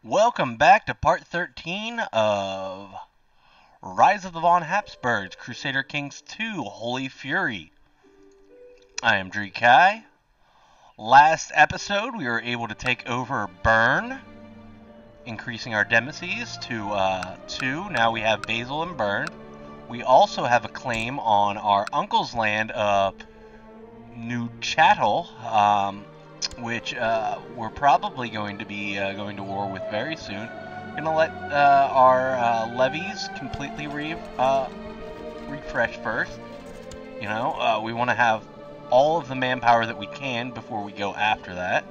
Welcome back to part 13 of Rise of the Von Habsburgs, Crusader Kings 2, Holy Fury. I am Drekai. Last episode, we were able to take over Bern, increasing our demecies to 2. Now we have Basil and Bern. We also have a claim on our uncle's land of New Chattel, which we're probably going to be going to war with very soon. We're going to let our levies completely refresh first. You know, we want to have all of the manpower that we can before we go after that.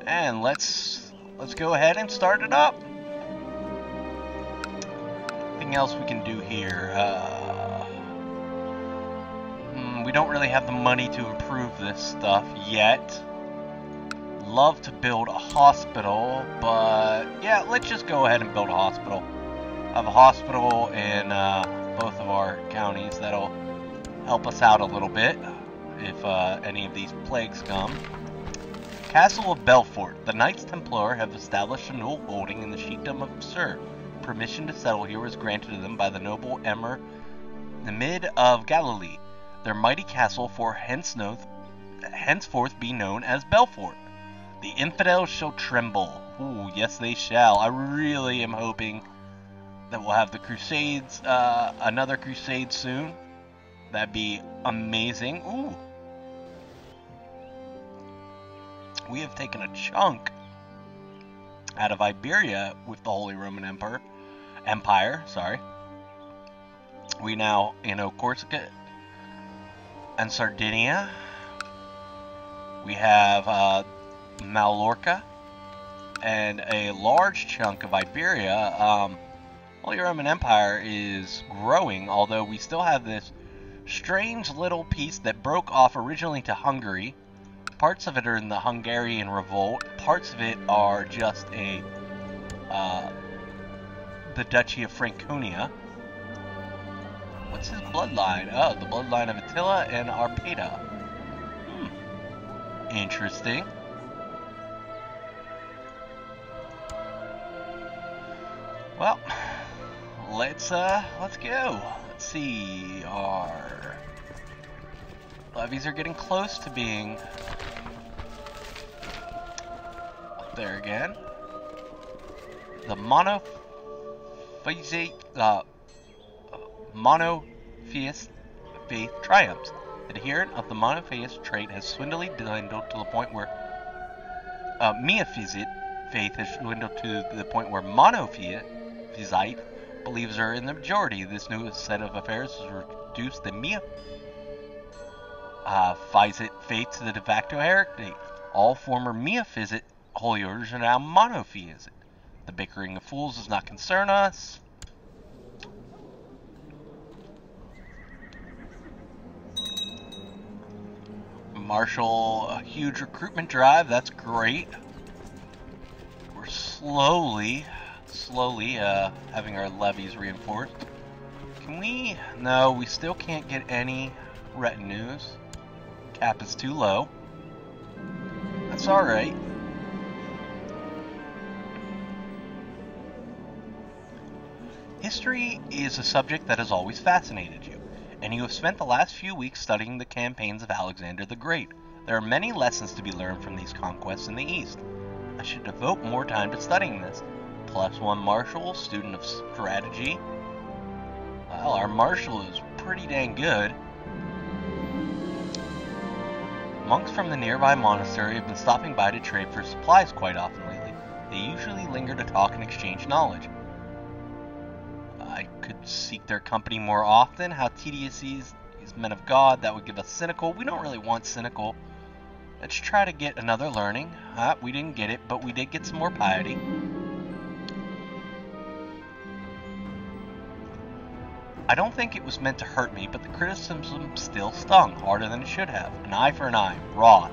And let's go ahead and start it up. Anything else we can do here? We don't really have the money to improve this stuff yet. Love to build a hospital, but yeah, let's just go ahead and build a hospital. I have a hospital in both of our counties that'll help us out a little bit if any of these plagues come. Castle of Belfort. The Knights Templar have established a new holding in the Sheikdom of Sur. Permission to settle here was granted to them by the noble Emir Namid of Galilee. Their mighty castle for henceforth be known as Belfort. The infidels shall tremble. Ooh, yes they shall. I really am hoping that we'll have the Crusades, another Crusade soon. That'd be amazing. Ooh. We have taken a chunk out of Iberia with the Holy Roman Empire. Sorry. We now, Corsica and Sardinia. We have Mallorca and a large chunk of Iberia. Holy Roman Empire is growing, although we still have this strange little piece that broke off originally to Hungary. Parts of it are in the Hungarian Revolt. Parts of it are just the Duchy of Franconia. What's his bloodline? Oh, the bloodline of Attila and Arpeda. Interesting. Well, let's go. Let's see. Our levies are getting close to being up there again. The monotheist faith triumphs. The adherent of the monotheist trait has dwindled to the point where Miaphysite faith has dwindled to the point where monophysite believers are in the majority. This new set of affairs has reduced the Miaphysite faith to the de facto hierarchy. All former Miaphysite holy orders are now monophysite. The bickering of fools does not concern us. Marshal a huge recruitment drive. That's great. We're slowly having our levies reinforced. Can we? No, we still can't get any retinues. Cap is too low. That's alright. History is a subject that has always fascinated you, and you have spent the last few weeks studying the campaigns of Alexander the Great. There are many lessons to be learned from these conquests in the East. I should devote more time to studying this. +1 marshal, student of strategy. Well, our marshal is pretty dang good. Monks from the nearby monastery have been stopping by to trade for supplies quite often lately. They usually linger to talk and exchange knowledge. I could seek their company more often. How tedious these men of God. That would give us cynical. We don't really want cynical. Let's try to get another learning. We didn't get it, but we did get some more piety. I don't think it was meant to hurt me, but the criticism still stung, harder than it should have. An eye for an eye. Raw.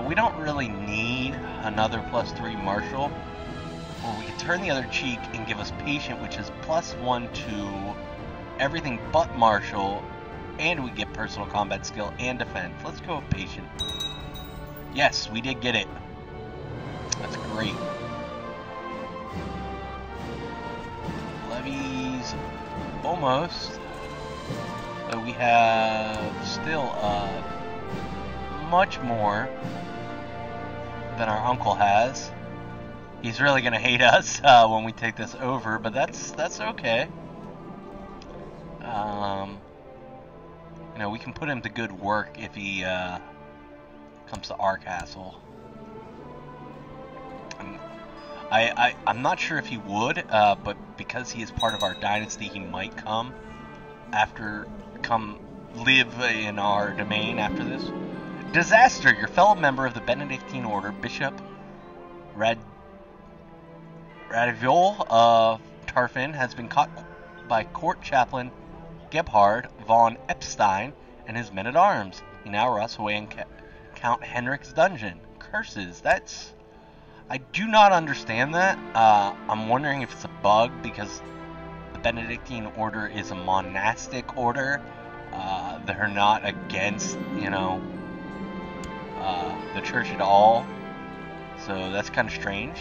We don't really need another +3 marshal. Or we can turn the other cheek and give us patient, which is +1 to everything but martial, and we get personal combat skill and defense. Let's go with patient. Yes, we did get it. That's great. Levies almost. So we have still much more than our uncle has. He's really gonna hate us when we take this over, but that's okay. You know, we can put him to good work if he comes to our castle. I'm not sure if he would, but because he is part of our dynasty, he might come live in our domain after this. Disaster! Your fellow member of the Benedictine Order, Bishop Radivol of Tarfin, has been caught by court chaplain Gebhard von Epstein and his men-at-arms. He now rots away in Count Henrik's dungeon. Curses, I do not understand that. I'm wondering if it's a bug, because the Benedictine Order is a monastic order. They're not against, you know, the church at all. So that's kind of strange.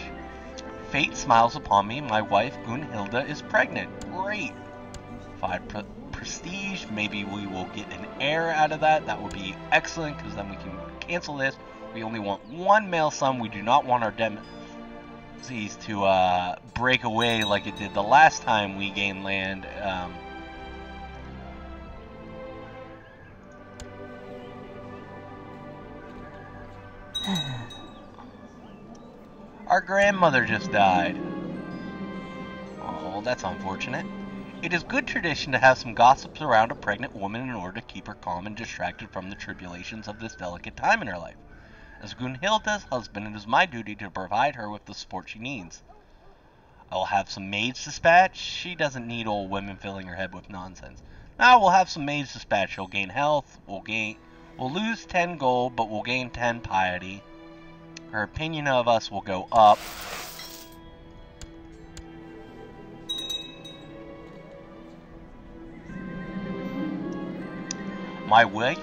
Fate smiles upon me. My wife, Gunhilda, is pregnant. Great. 5 prestige. Maybe we will get an heir out of that. That would be excellent, because then we can cancel this. We only want 1 male son. We do not want our disease to break away like it did the last time we gained land. Our grandmother just died. Oh, that's unfortunate. It is good tradition to have some gossips around a pregnant woman in order to keep her calm and distracted from the tribulations of this delicate time in her life. As Gunhilda's husband, it is my duty to provide her with the support she needs. I will have some maids dispatched. She doesn't need old women filling her head with nonsense. Now we'll have some maids dispatched. She'll gain health. We'll lose 10 gold, but we'll gain 10 piety. Her opinion of us will go up. My wife,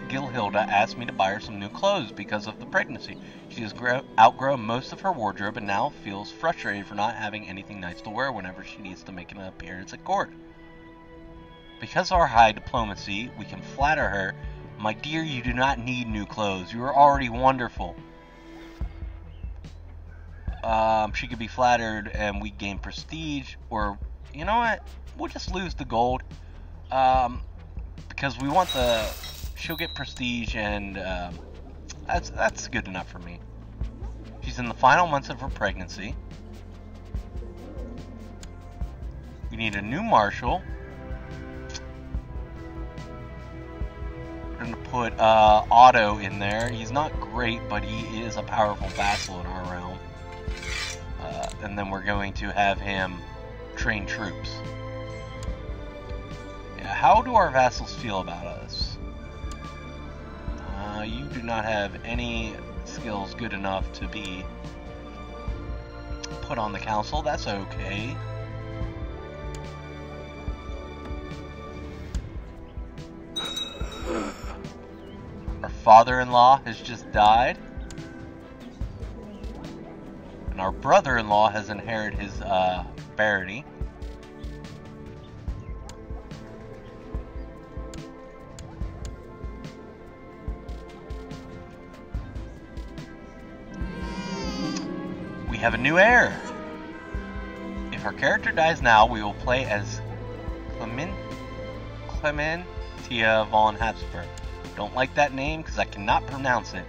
Gilhilda, asked me to buy her some new clothes because of the pregnancy. She has outgrown most of her wardrobe and now feels frustrated for not having anything nice to wear whenever she needs to make an appearance at court. Because of our high diplomacy, we can flatter her. My dear, you do not need new clothes. You are already wonderful. She could be flattered and we gain prestige, or, you know what, we'll just lose the gold, because we want she'll get prestige, and that's good enough for me. She's in the final months of her pregnancy. We need a new marshal. We're going to put Otto in there. He's not great, but he is a powerful vassal in our realm. And then we're going to have him train troops. Yeah, how do our vassals feel about us? You do not have any skills good enough to be put on the council. That's okay. Our father-in-law has just died. And our brother-in-law has inherited his barony. We have a new heir. If our character dies now, we will play as Clementia von Habsburg. Don't like that name because I cannot pronounce it.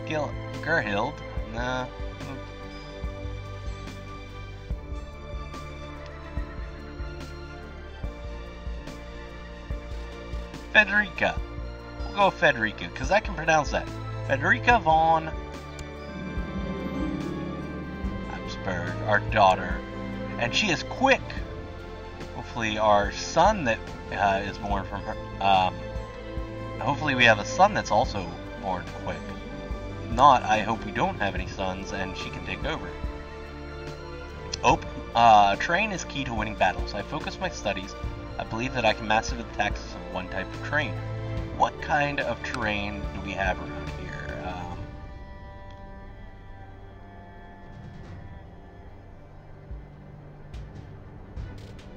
Gerhild? Nah. Federica. We'll go with Federica because I can pronounce that. Federica von Habsburg, our daughter. And she is quick. Hopefully our son that is born from her. Hopefully we have a son that's also born quick. If not, I hope we don't have any sons and she can take over. Train is key to winning battles. I focus my studies. I believe that I can master the tactics of one type of terrain. What kind of terrain do we have around here?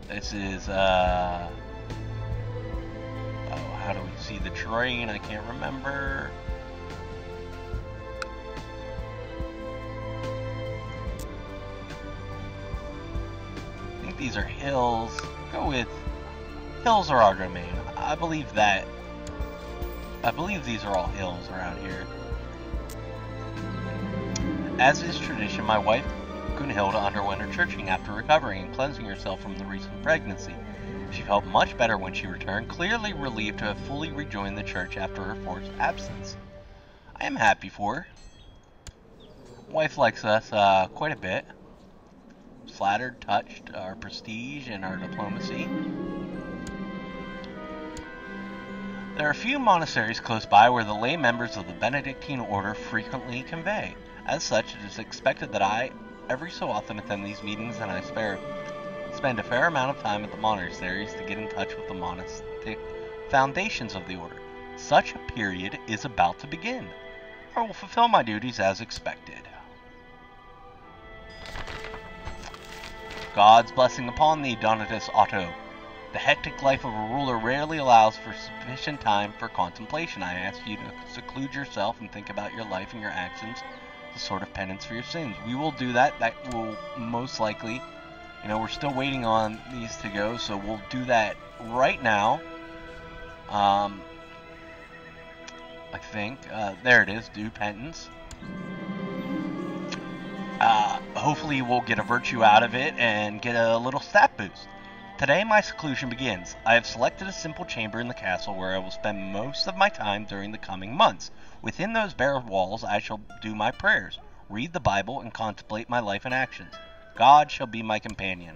This is, oh, how do we see the terrain? I can't remember. I think these are hills. Go with hills are our domain. I believe that. I believe these are all hills around here. As is tradition, my wife, Gunhilda, underwent her churching after recovering and cleansing herself from the recent pregnancy. She felt much better when she returned, clearly relieved to have fully rejoined the church after her forced absence. I am happy for her. Wife likes us quite a bit. Flattered, touched our prestige and our diplomacy. There are a few monasteries close by where the lay members of the Benedictine order frequently convey. As such, it is expected that I every so often attend these meetings, and I spend a fair amount of time at the monasteries to get in touch with the monastic foundations of the order. Such a period is about to begin. I will fulfill my duties as expected. God's blessing upon thee, Donatus Otto. The hectic life of a ruler rarely allows for sufficient time for contemplation. I ask you to seclude yourself and think about your life and your actions, the sort of penance for your sins. We will do that. That will most likely, we're still waiting on these to go, so we'll do that right now. I think. There it is, do penance. Hopefully we'll get a virtue out of it and get a little stat boost. Today my seclusion begins. I have selected a simple chamber in the castle where I will spend most of my time during the coming months. Within those bare walls I shall do my prayers, read the Bible, and contemplate my life and actions. God shall be my companion.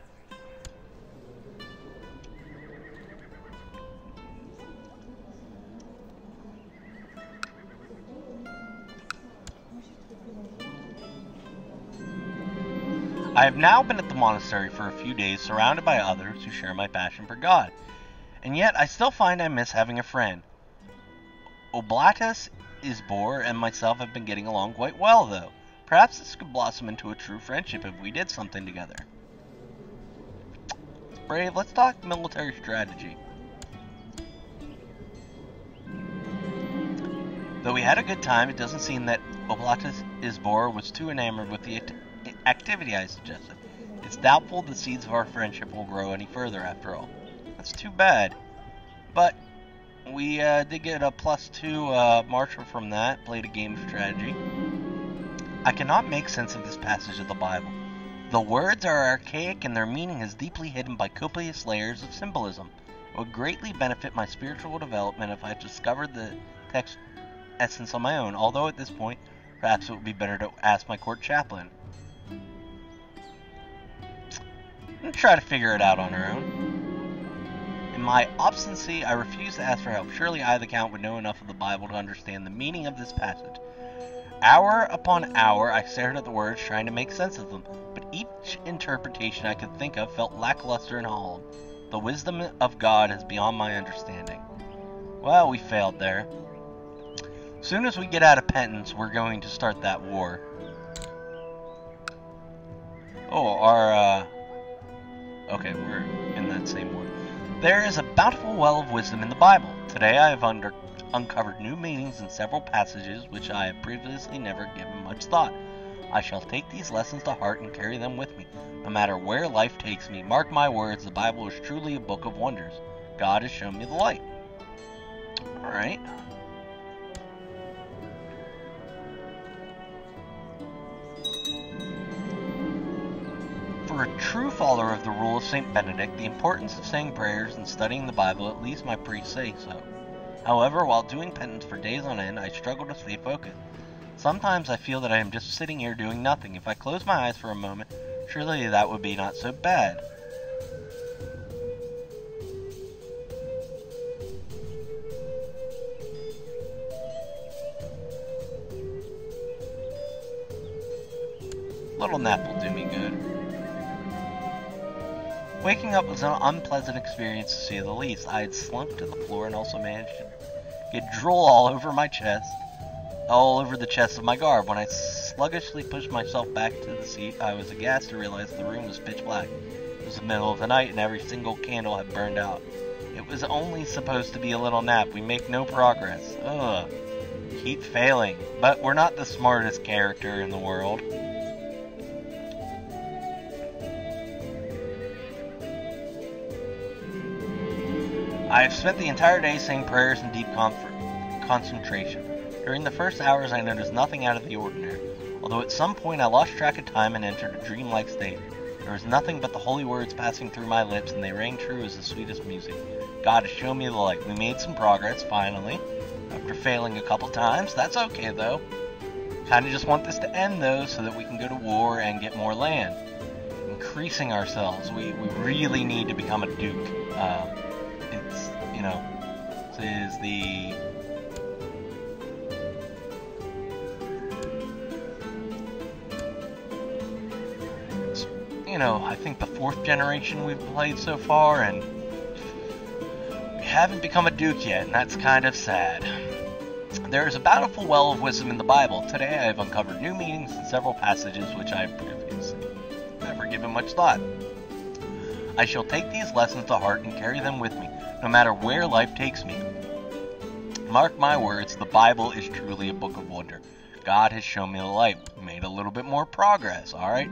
I have now been at the monastery for a few days, surrounded by others who share my passion for God. And yet, I still find I miss having a friend. Oblatus Isbor and myself have been getting along quite well, though. Perhaps this could blossom into a true friendship if we did something together. Brave, let's talk military strategy. Though we had a good time, it doesn't seem that Oblatus Isbor was too enamored with the activity I suggested. It's doubtful the seeds of our friendship will grow any further after all. That's too bad. But we did get a +2 marcher from that, played a game of strategy. I cannot make sense of this passage of the Bible. The words are archaic and their meaning is deeply hidden by copious layers of symbolism. It would greatly benefit my spiritual development if I discovered the text essence on my own, although at this point, perhaps it would be better to ask my court chaplain. I'm going to try to figure it out on our own. In my obstinacy, I refuse to ask for help. Surely I, the Count, would know enough of the Bible to understand the meaning of this passage. Hour upon hour, I stared at the words, trying to make sense of them, but each interpretation I could think of felt lackluster and hollow. The wisdom of God is beyond my understanding. Well, we failed there. As soon as we get out of penance, we're going to start that war. Oh, okay, we're in that same war. There is a bountiful well of wisdom in the Bible. Today I have uncovered new meanings in several passages which I have previously never given much thought. I shall take these lessons to heart and carry them with me, no matter where life takes me. Mark my words, the Bible is truly a book of wonders. God has shown me the light. Alright. For a true follower of the rule of St. Benedict, the importance of saying prayers and studying the Bible, at least my priests say so. However, while doing penance for days on end, I struggle to stay focused. Sometimes I feel that I am just sitting here doing nothing. If I close my eyes for a moment, surely that would be not so bad. Little nap will do me good. Waking up was an unpleasant experience to say the least. I had slunk to the floor and also managed to get drool all over my chest, all over the chest of my garb. When I sluggishly pushed myself back to the seat, I was aghast to realize the room was pitch black. It was the middle of the night and every single candle had burned out. It was only supposed to be a little nap. We make no progress. Ugh. Keep failing. But we're not the smartest character in the world. I have spent the entire day saying prayers in deep concentration. During the first hours I noticed nothing out of the ordinary, although at some point I lost track of time and entered a dreamlike state. There was nothing but the holy words passing through my lips, and they rang true as the sweetest music. God has shown me the light. We made some progress, finally. After failing a couple times. That's okay, though. Kinda just want this to end, though, so that we can go to war and get more land. Increasing ourselves. We really need to become a duke. It's, you know, this is the... You know, I think the 4th generation we've played so far, and we haven't become a duke yet, and that's kind of sad. There is a bountiful well of wisdom in the Bible. Today I have uncovered new meanings in several passages which I have previously never given much thought. I shall take these lessons to heart and carry them with me, no matter where life takes me. Mark my words, the Bible is truly a book of wonder. God has shown me the light. We made a little bit more progress, alright?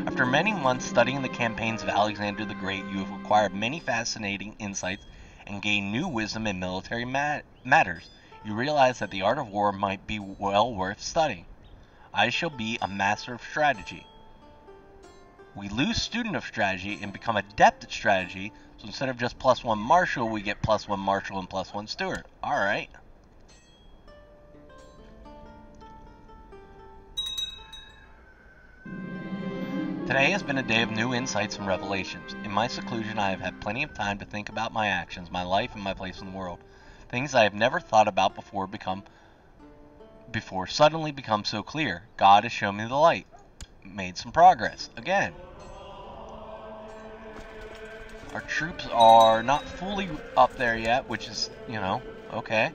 After many months studying the campaigns of Alexander the Great, you have acquired many fascinating insights and gained new wisdom in military matters. You realize that the art of war might be well worth studying. I shall be a master of strategy. We lose student of strategy and become adept at strategy, so instead of just +1 marshal, we get +1 marshal and +1 steward. Alright. Today has been a day of new insights and revelations. In my seclusion, I have had plenty of time to think about my actions, my life, and my place in the world. Things I have never thought about before suddenly become so clear. God has shown me the light. Made some progress. Again. Our troops are not fully up there yet, which is, you know, okay.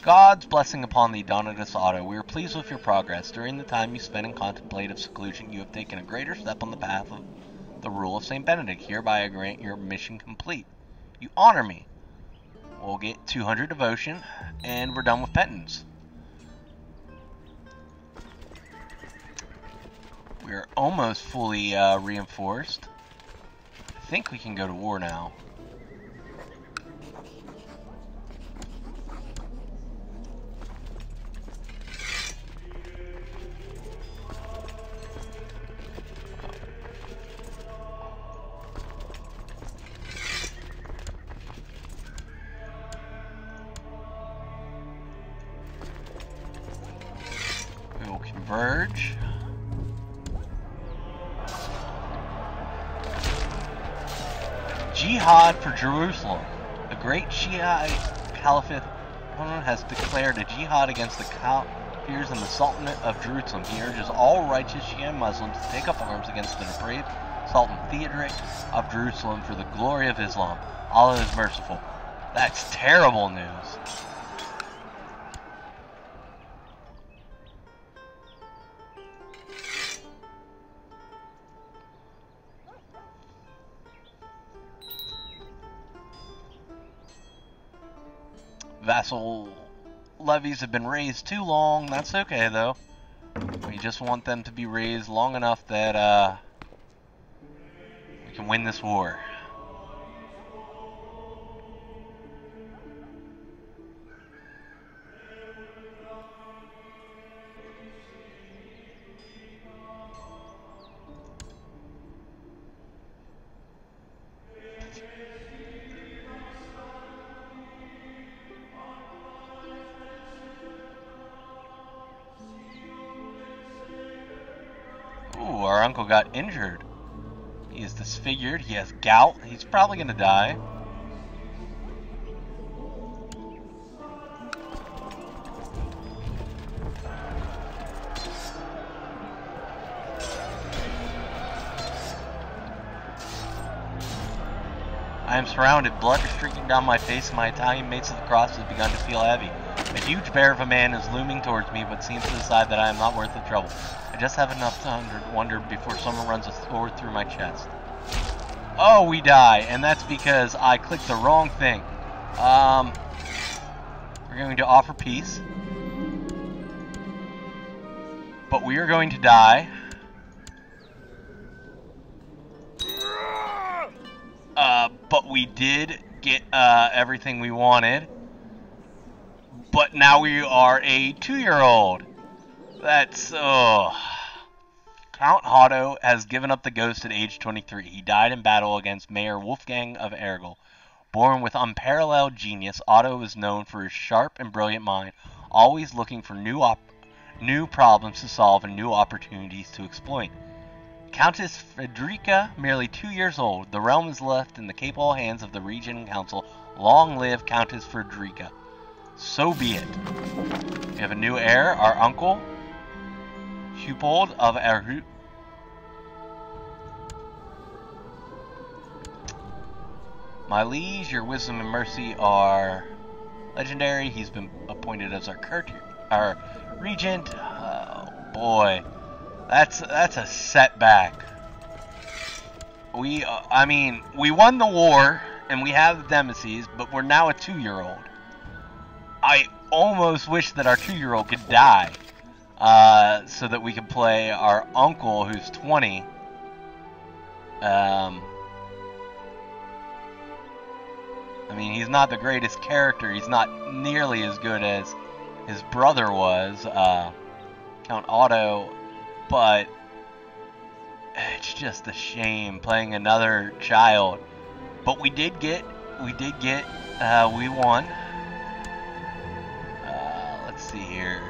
God's blessing upon thee, Donatus Otto. We are pleased with your progress. During the time you spent in contemplative seclusion, you have taken a greater step on the path of the rule of St. Benedict. Hereby I grant your mission complete. You honor me. We'll get 200 devotion, and we're done with penance. We're almost fully reinforced. I think we can go to war now. We will converge. Jihad for Jerusalem. The great Shiite Caliphate has declared a jihad against the Kafirs and the Sultanate of Jerusalem. He urges all righteous Shia Muslims to take up arms against the depraved Sultan Theodoric of Jerusalem for the glory of Islam. Allah is merciful. That's terrible news. Vassal levies have been raised too long. That's okay, though. We just want them to be raised long enough that we can win this war. Our uncle got injured. He is disfigured. He has gout. He's probably going to die. I am surrounded. Blood is streaking down my face, and my Italian mates of the cross have begun to feel heavy. A huge bear of a man is looming towards me, but seems to decide that I am not worth the trouble. I just have enough to wonder before someone runs a sword through my chest. Oh, we die, and that's because I clicked the wrong thing. We're going to offer peace. But we are going to die. But we did get everything we wanted. But now we are a 2-year-old. That's, Count Otto has given up the ghost at age 23. He died in battle against Mayor Wolfgang of Ergel. Born with unparalleled genius, Otto is known for his sharp and brilliant mind, always looking for new problems to solve and new opportunities to exploit. Countess Frederica, merely 2 years old. The realm is left in the capable hands of the Regent Council. Long live Countess Frederica. So be it. We have a new heir, our uncle, Hupold of Erhut. My liege, your wisdom and mercy are legendary. He's been appointed as our regent. Oh boy, that's a setback. We won the war and we have the Nemesis, but we're now a 2-year-old. I almost wish that our 2-year-old could die, so that we could play our uncle who's 20. I mean, he's not the greatest character. He's not nearly as good as his brother was, Count Otto, but it's just a shame playing another child. But we won. Let's see here.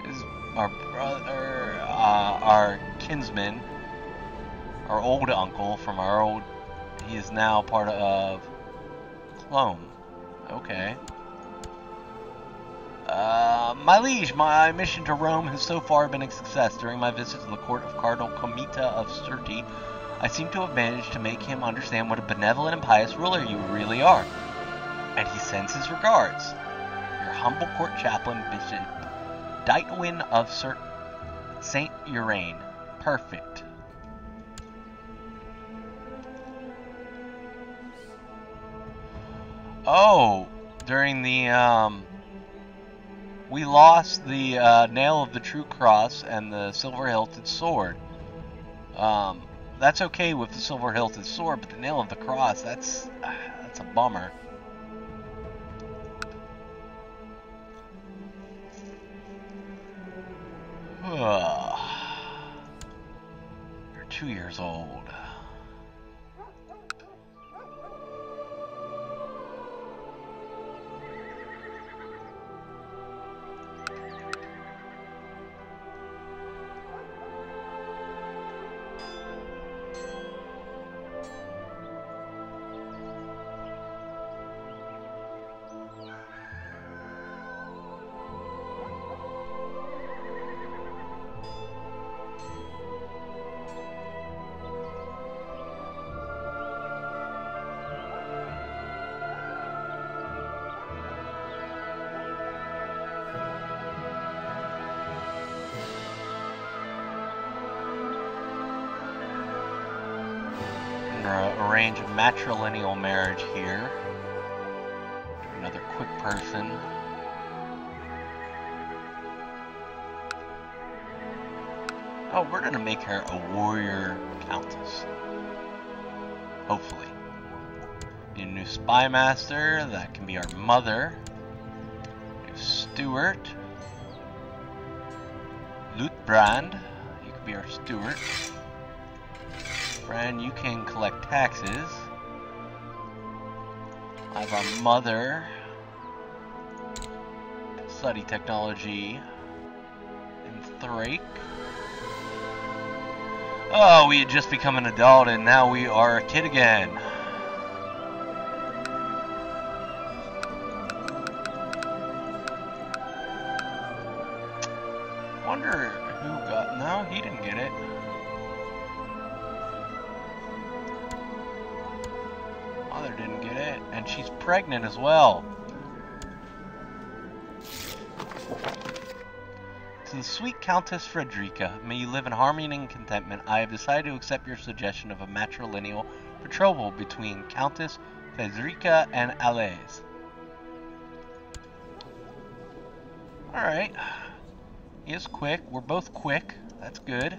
Is our brother, our kinsman, our old uncle from our old, he is now part of Clone. Okay. My liege, my mission to Rome has so far been a success. During my visit to the court of Cardinal Comita of Sirte, I seem to have managed to make him understand what a benevolent and pious ruler you really are. And he sends his regards. Your humble court chaplain, Bishop Dightwin of St. Urane. Perfect. Oh, during the, we lost the, nail of the true cross and the silver-hilted sword. That's okay with the silver-hilted sword, but the nail of the cross, that's a bummer. You're 2 years old. Arrange a matrilineal marriage here. Another quick person. Oh, we're gonna make her a warrior countess. Hopefully. Need a new spy master. That can be our mother. New steward. Lutbrand. You can be our steward. Friend, you can collect taxes. I have our mother. Study technology. And Thrake. Oh, we had just become an adult and now we are a kid again. Wonder who got... No, he didn't get it. Mother did. and she's pregnant as well. To the sweet Countess Frederica, may you live in harmony and contentment. I have decided to accept your suggestion of a matrilineal betrothal between Countess Frederica and Alais. Alright. He is quick. We're both quick. That's good.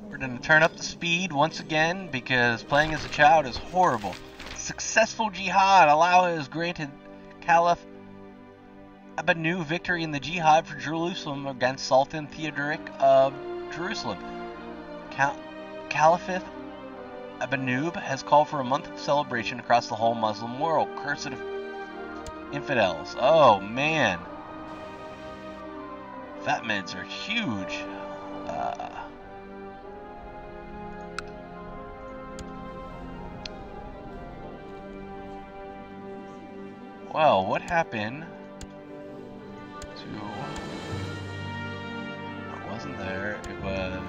We're going to turn up the speed once again because playing as a child is horrible. Successful jihad. Allah has granted Caliph Abanu victory in the jihad for Jerusalem against Sultan Theodoric of Jerusalem. Caliphate Abanub has called for a month of celebration across the whole Muslim world. Cursed infidels. Oh man. Fat meds are huge. Well, what happened to... It wasn't there, it was...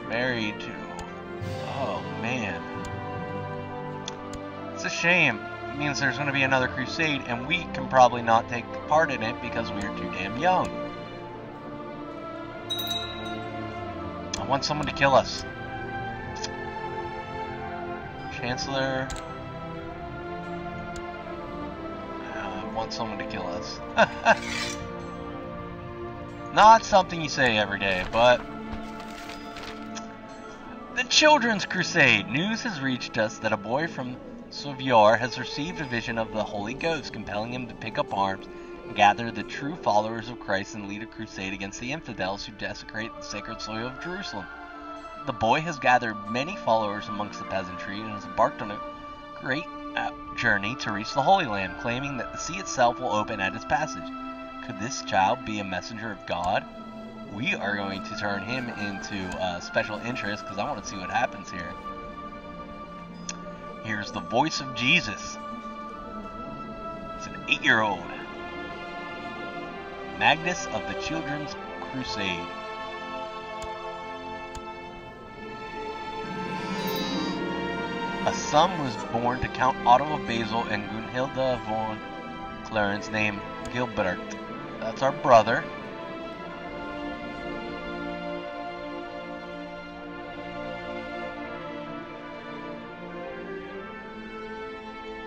married to... Oh, man. It's a shame. It means there's going to be another crusade, and we can probably not take part in it because we are too damn young. I want someone to kill us. Chancellor. I want someone to kill us. Not something you say every day, but... The Children's Crusade! News has reached us that a boy from Sauvier has received a vision of the Holy Ghost, compelling him to pick up arms and gather the true followers of Christ and lead a crusade against the infidels who desecrate the sacred soil of Jerusalem. The boy has gathered many followers amongst the peasantry and has embarked on a great journey to reach the Holy Land, claiming that the sea itself will open at his passage. Could this child be a messenger of God? We are going to turn him into special interest because I want to see what happens here. Here's the voice of Jesus. It's an 8-year-old. Magnus of the Children's Crusade. A son was born to Count Otto of Basel and Gunhilda von Clarence named Gilbert. That's our brother.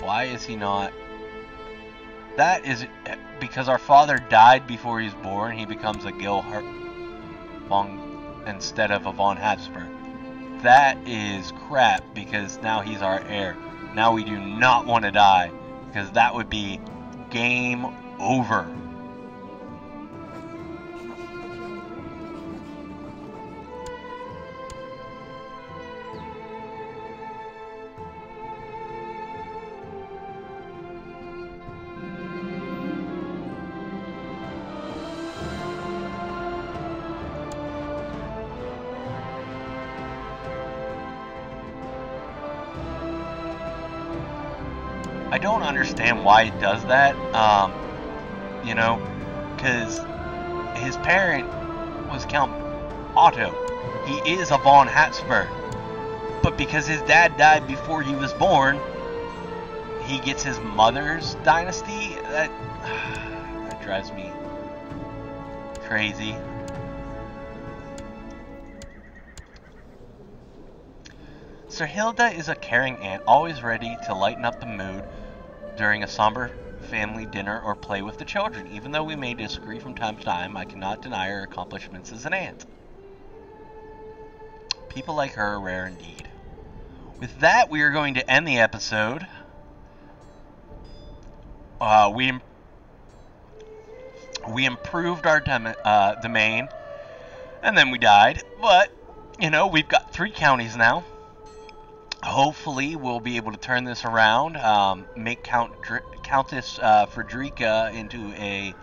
Why is he not? That is because our father died before he was born. He becomes a Gilbert von instead of a von Habsburg. That is crap because now he's our heir. Now we do not want to die because that would be game over. I don't understand why it does that, you know, because his parent was Count Otto. He is a von Habsburg, but because his dad died before he was born, he gets his mother's dynasty. That drives me crazy. Sir Hilda is a caring aunt, always ready to lighten up the mood during a somber family dinner or play with the children. Even though we may disagree from time to time, I cannot deny her accomplishments as an aunt. People like her are rare indeed. With that, we are going to end the episode. We improved our domain, and then we died. But, you know, we've got 3 counties now. Hopefully, we'll be able to turn this around, make Countess Frederica into a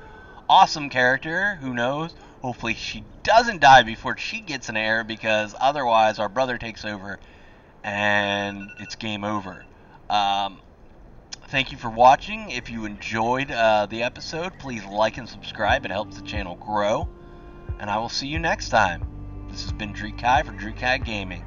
awesome character. Who knows? Hopefully, she doesn't die before she gets an heir, because otherwise, our brother takes over, and it's game over. Thank you for watching. If you enjoyed the episode, please like and subscribe. It helps the channel grow. and I will see you next time. This has been Dreekai for Dreekai Gaming.